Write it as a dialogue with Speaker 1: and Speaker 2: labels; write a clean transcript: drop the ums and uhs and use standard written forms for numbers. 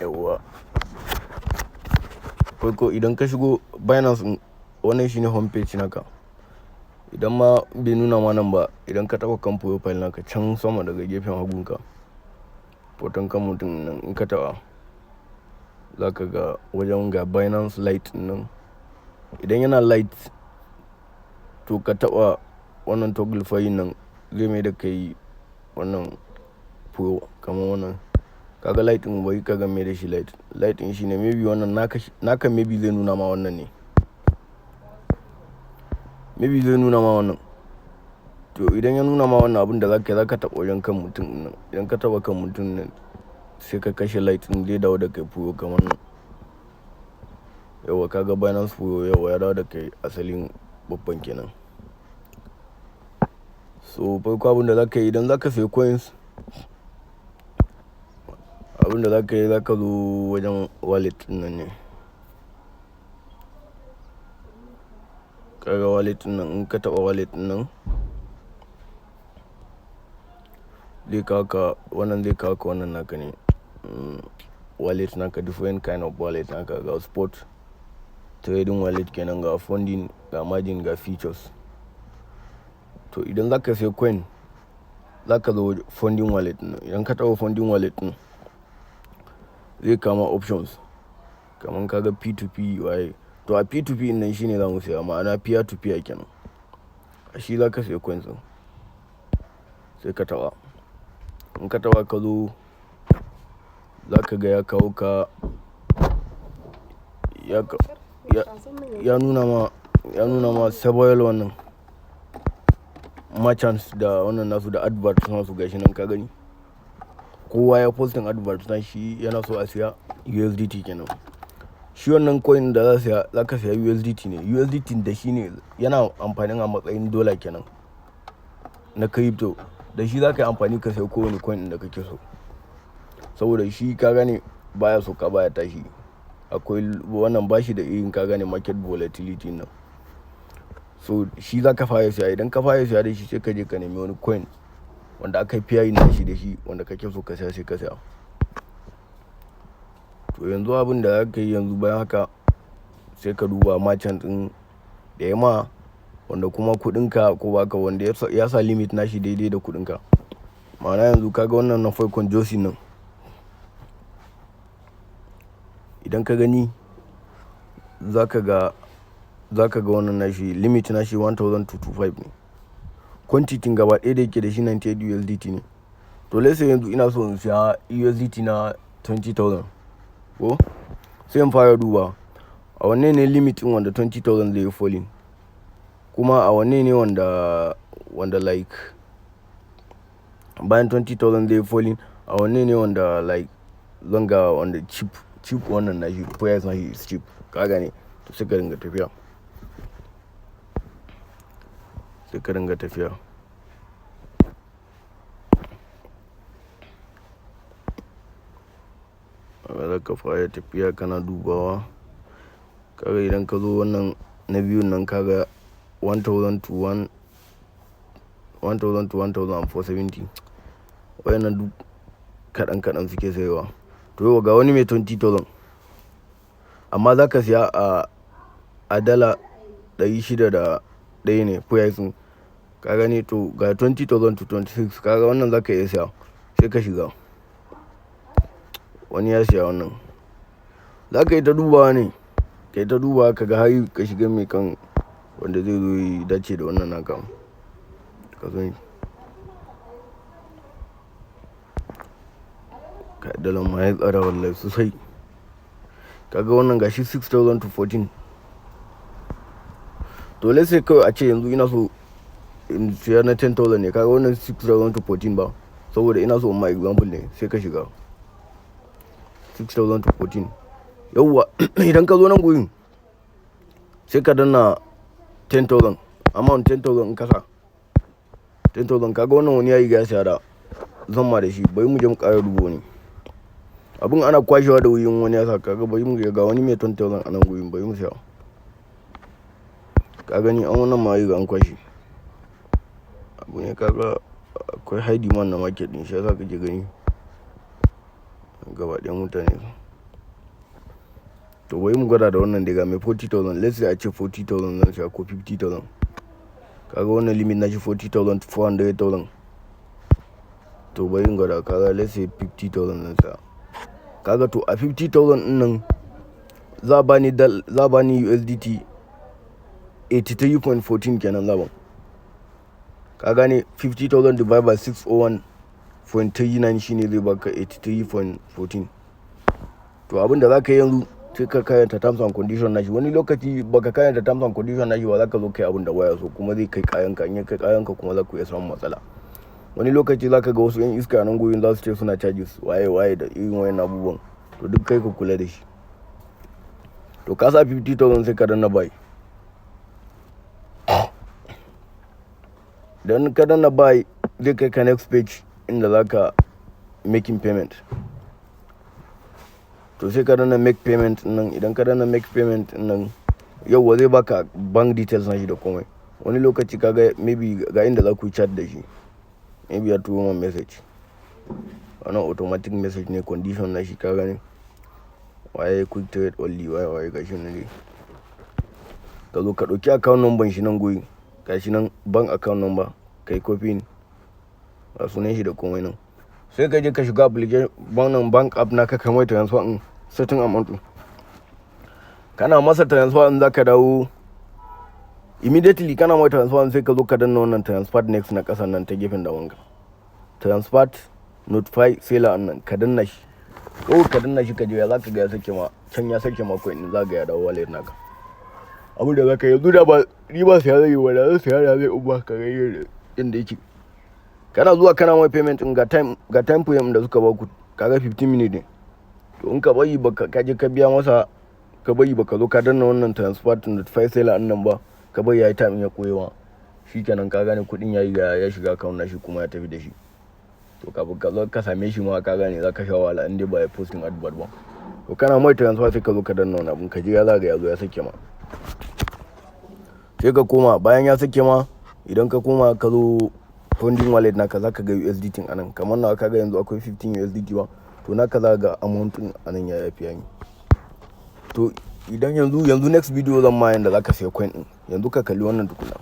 Speaker 1: Yawwa. Farko idan ka shigo Binance, wannan shine homepage naka. Idan ma bai nuna ma nan ba, idan ka taɓa kan profile naka can sama daga gefen hagunka, hoton kan mutum nan in ka taɓa, za ka ga wajen ga Binance Lite nan. Idan yana Lite, to ka taɓa wannan toggle file nan, zai mai da kai wannan pro kamar wannan. Kaga Lite ɗin bai ka ga mai da shi Lite. Lite ɗin shine maybe wannan naka maybe zai nuna ma wannan ne. Maybe zai nuna ma wannan. To idan ya nuna ma wannan abin da za ka taɓa wajen kan mutum nan. Idan ka taɓa kan mutum nan, sai ka kashe Lite ɗin zai dawo da kai pro kamar nan. Yawwa kaga Binance Pro yawwa ya dawo da kai asalin babban kenan. So farko abin da za ka yi idan za ka sayi coins, abin da za ka yi za ka zo wajen wallet nan ne. Kaga wallet nan in ka taɓa wallet nan, zai kawo ka wannan naka ne. Wallet naka, different kind of wallet naka, ga spot trading wallet kenan, ga funding, ga margin, ga features. To idan za ka sayi coin, za ka zo funding wallet nan. Idan ka taɓa funding wallet nan, zai kama options kamar kaga p2p waye. To a p2p nan shine za mu saya, ma'ana peer to peer kenan. Shi za ka sayi coins din, sai ka taɓa. In ka taɓa ka zo, za ka ga ya kawo ka, ya nuna ma several wannan merchants da wannan nasu da adverts nasu gashi nan ka gani. Kowa ya posting adverts na shi yana so a siya USDT kenan. Shi wannan coin da za ka siya USDT ne. USDT da shi ne yana amfanin a matsayin dollar kenan na crypto. Da shi za ka yi amfani ka sayi kowane coin da kake so. Saboda shi ka gane baya sauka baya tashi. Akwai wannan bashi da irin ka gane market volatility nan. So shi za ka fara siya. Idan ka fara siya da shi sai ka je ka nemi wani coin wanda aka yi pairing da shi wanda kake so ka siya sai ka siya. To yanzu abin da za ka yi yanzu bayan haka, sai ka duba merchant ɗin da ya ma wanda kuma kuɗinka ko baka wanda ya sa limit nashi daidai da kuɗinka. Ma'ana yanzu kaga wannan na farkon Josi nan. Idan ka gani, za ka ga wannan nashi limit nashi 1225 ne. Quantity gaba ɗaya da yake da shi 98 USDT ne. To let's say yanzu ina so in siya USDT na 20,000. Ko sai in fara duba a wanne ne limit ɗin wanda 20,000 zai yi falling. Kuma a wanne ne wanda like bayan 20,000 zai yi falling, a wanne ne wanda like zanga wanda cheap wannan nashi price nashi is cheap. Ka gane? To sai ka dinga tafiya. Za ka fara tafiya kana dubawa. Kaga idan ka zo wannan na biyun nan kaga 1,000 to 1,470. Wayannan duk kaɗan suke sayewa. To yau ga wani mai 20,000. Amma za ka siya a dala 601 ne pricing. Ka gane? To ga 20,000 to 26. Kaga wannan za ka iya siya. Sai ka shiga. Wani ya siya wannan. Za ka yi ta dubawa ne. Ka yi ta dubawa ka ga har ka shiga mai kan wanda zai zo yi dace da wannan naka. Ka sani. Ka dalan ma ya tsara wallahi sosai. Kaga wannan gashi 6,000 to 14. To let's say kawai a ce yanzu ina so in siya na 10,000 ne. Kaga wannan 6,000 to 14 ba. Saboda ina so in ma example ne. Sai ka shiga 6,000 to 14. Yawwa idan ka zo nan gurin, sai ka danna 10,000. Amount 10,000 in kasa 10,000. Kaga wannan wani yayi ga siya da zan ma da shi. Bai mu je mu ƙara dubo ne. Abin ana kwashewa da wuyin wani ya sa. Kaga bai mu ga wani mai 20,000 a nan gurin bai mu siya. Ka gani an wannan ma yi ga an kwashe. Abu ne kaga akwai high demand na market din shi yasa kake gani gaba ɗayan mutane. to wai mu gwada da wannan daga mai 40,000, let's say a ce 40,000 zan siya ko 50,000, kaga wannan limit na shi 40,000 to 400,000, to bari in gwada, kaga let's say 50,000 zan siya, kaga to a 50,000 din nan za bani USDT 83.14 kenan zaban, ka gane 50,000 divided by 601.39 shine zai baka 83.14. to abinda za ka yi yanzu sai ka karanta terms and condition nashi. Wani lokaci baka karanta terms and condition nashi ba, za ka zo kai abin da waya so kuma zai kai kayanka, in ya kai kayanka kuma za ku iya samun matsala. Wani lokaci za ka ga wasu yan iska nan goyin za su ce suna charges waye da irin wayan abubuwan, to duk kai ka kula da shi. to ka sa 50,000 sai ka danna buy, dan ka danna buy zai kai ka next page inda za ka making payment. to sai ka danna make payment nan. Idan ka danna make payment nan, yauwa zai baka bank details na shi da komai. Wani lokaci kaga maybe ga inda za ku chat da shi, maybe ya turo ma message, wannan automatic message ne, condition na shi ka gane, waye quick trade only waye gashi nan ne. ka zo ka dauki account number shi nan goyi, gashi nan bank account number, kai copy ne ba sunan shi da komai nan. sai ka je ka shiga application bank app naka, ka mai transfer in setting amount din, kana masa transfer in zaka dawo immediately, kana mai transfer sai ka zo ka danna wannan transfer next na kasan nan ta gefen da wanka, transfer notify seller nan ka danna shi, ko ka danna shi ka je ya zaka ga ya sake ma can, ya sake ma coin din, zaka ya dawo wallet naka. abin da zaka yanzu da ba riba sai zai wala sai ya zai uba ka ga inda yake. kana zuwa kana mai payment din ga time frame da suka ba ku, kaga 15 minutes ne. to in ka bari baka kaje ka biya masa, ka bari baka zo ka danna wannan transfer to notify seller nan ba, ka bari yayi time ya koyewa, shikenan ka gane kudin yayi ya shiga account na shi kuma ya tafi da shi. to ka zo ka same shi ma ka gane zaka sha wahala in dai ba ya posting advert ba. to kana mai transfer sai ka zo ka danna wannan abun, ka je ya zaga ya zo ya sake ma, sai ka koma. bayan ya sake ma, idan ka koma ka zo funding wallet naka, zaka ga USDT anan, kamar nawa kaga yanzu akwai 15 USDT ba, to naka za ga amount din anan ya yafi yani. to idan yanzu next video zan ma yanda zaka sai coin din, yanzu ka kalli wannan tukuna.